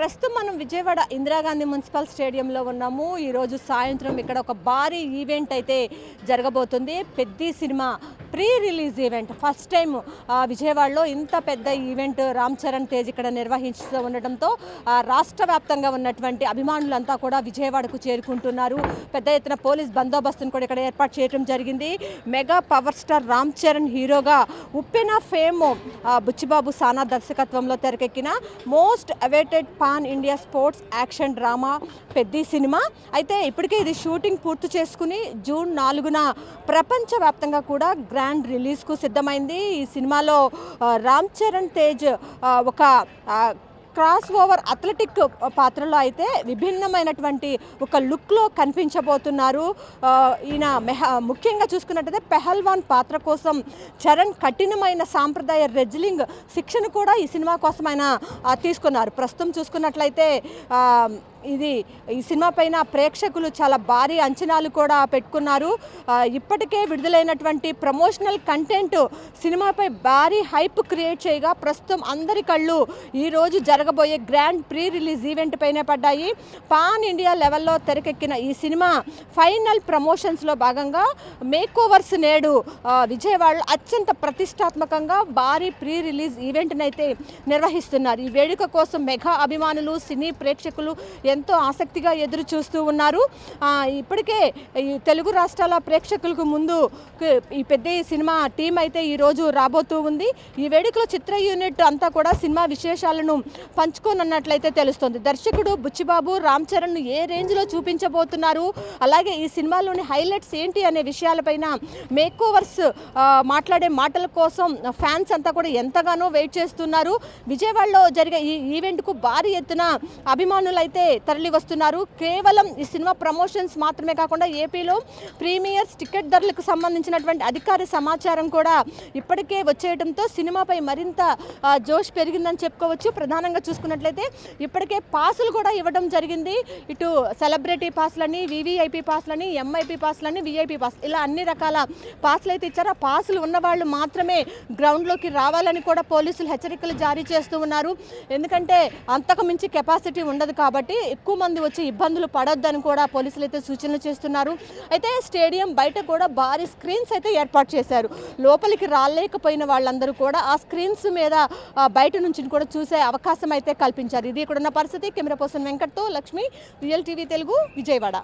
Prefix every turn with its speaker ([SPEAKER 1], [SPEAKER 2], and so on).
[SPEAKER 1] ప్రస్తుతం మనం విజయవాడ ఇందిరాగాంధీ మున్సిపల్ స్టేడియంలో ఉన్నాము. ఈరోజు సాయంత్రం ఇక్కడ ఒక భారీ ఈవెంట్ అయితే జరగబోతుంది. పెద్ద cinema pre release event. First time విజయవాడలో ఇంత పెద్ద ఈవెంట్ రామ్ చరణ్ తేజ్ ఇక్కడ నిర్వహిస్తూ ఉండటంతో రాష్ట్ర వ్యాప్తంగా ఉన్నటువంటి అభిమానులంతా కూడా విజయవాడకు చేరుకుంటున్నారు. పెద్ద ఎత్తున పోలీస్ బందోబస్తును కూడా ఇక్కడ ఏర్పాటు చేయడం జరిగింది. Mega power star Ram Charan హీరోగా ఉప్పెన ఫేమ్ బుచ్చిబాబు సానా దర్శకత్వంలో తెరకెక్కిన most awaited pan India sports action drama పెద్ద సినిమా అయితే ఇప్పటికే ఇది షూటింగ్ పూర్తి చేసుకుని జూన్ 4న ప్రపంచవ్యాప్తంగా కూడా గ్రాండ్ రిలీజ్కు సిద్ధమైంది. ఈ సినిమాలో రామ్ చరణ్ తేజ్ ఒక క్రాస్ ఓవర్ అథ్లెటిక్ పాత్రలో అయితే విభిన్నమైనటువంటి ఒక లుక్లో కనిపించబోతున్నారు. ఈయన ముఖ్యంగా చూసుకున్నట్టయితే పెహల్వాన్ పాత్ర కోసం చరణ్ కఠినమైన సాంప్రదాయ రెజ్లింగ్ శిక్షణ కూడా ఈ సినిమా కోసం ఆయన తీసుకున్నారు. ప్రస్తుతం చూసుకున్నట్లయితే ఈ సినిమా పైన ప్రేక్షకులు చాలా భారీ అంచనాలు కూడా పెట్టుకున్నారు. ఇప్పటికే విడుదలైనటువంటి ప్రమోషనల్ కంటెంట్ సినిమాపై భారీ హైప్ క్రియేట్ చేయగా ప్రస్తుతం అందరి కళ్ళు ఈరోజు జరగబోయే గ్రాండ్ ప్రీ రిలీజ్ ఈవెంట్ పైనే పడ్డాయి. పాన్ ఇండియా లెవెల్లో తెరకెక్కిన ఈ సినిమా ఫైనల్ ప్రమోషన్స్లో భాగంగా మేక్ ఓవర్స్ నేడు విజయవాడలో అత్యంత ప్రతిష్టాత్మకంగా భారీ ప్రీ రిలీజ్ ఈవెంట్ని అయితే నిర్వహిస్తున్నారు. ఈ వేడుక కోసం మెగా అభిమానులు సినీ ప్రేక్షకులు ఎంతో ఆసక్తిగా ఎదురు చూస్తూ ఉన్నారు. ఇప్పటికే ఈ తెలుగు రాష్ట్రాల ప్రేక్షకులకు ముందు ఈ పెద్ద సినిమా టీం అయితే ఈరోజు రాబోతూ ఉంది. ఈ వేడుకలో చిత్ర యూనిట్ అంతా కూడా సినిమా విశేషాలను పంచుకోనున్నట్లయితే తెలుస్తుంది. దర్శకుడు బుచ్చిబాబు రామ్ చరణ్ ఏ రేంజ్లో చూపించబోతున్నారు, అలాగే ఈ సినిమాలోని హైలైట్స్ ఏంటి అనే విషయాలపైన మేక్ ఓవర్స్ మాట్లాడే మాటల కోసం ఫ్యాన్స్ అంతా కూడా ఎంతగానో వెయిట్ చేస్తున్నారు. విజయవాడలో జరిగే ఈ ఈవెంట్కు భారీ ఎత్తున అభిమానులు అయితే తరలి వస్తున్నారు. కేవలం ఈ సినిమా ప్రమోషన్స్ మాత్రమే కాకుండా ఏపీలో ప్రీమియర్స్ టికెట్ ధరలకు సంబంధించినటువంటి అధికార సమాచారం కూడా ఇప్పటికే వచ్చేయడంతో సినిమాపై మరింత జోష్ పెరిగిందని చెప్పుకోవచ్చు. ప్రధానంగా చూసుకున్నట్లయితే ఇప్పటికే పాసులు కూడా ఇవ్వడం జరిగింది. ఇటు సెలబ్రిటీ పాసులని, వివిఐపి పాసులని, ఎంఐపి పాసులని, విఐపి పాస్ ఇలా అన్ని రకాల పాసులు అయితే ఇచ్చారు. ఆ పాసులు ఉన్నవాళ్ళు మాత్రమే గ్రౌండ్లోకి రావాలని కూడా పోలీసులు హెచ్చరికలు జారీ చేస్తూ ఉన్నారు. ఎందుకంటే అంతకు మించి కెపాసిటీ ఉండదు కాబట్టి ఎక్కువ మంది వచ్చి ఇబ్బందులు పడొద్దని కూడా పోలీసులు అయితే సూచనలు చేస్తున్నారు. అయితే స్టేడియం బయట కూడా భారీ స్క్రీన్స్ అయితే ఏర్పాటు చేశారు. లోపలికి రాలేకపోయిన వాళ్ళందరూ కూడా ఆ స్క్రీన్స్ మీద బయట నుంచి కూడా చూసే అవకాశం అయితే కల్పించారు. ఇది ఇక్కడ ఉన్న పరిస్థితి. కెమెరా పర్సన్ వెంకట్తో లక్ష్మి, రియల్ టీవీ తెలుగు, విజయవాడ.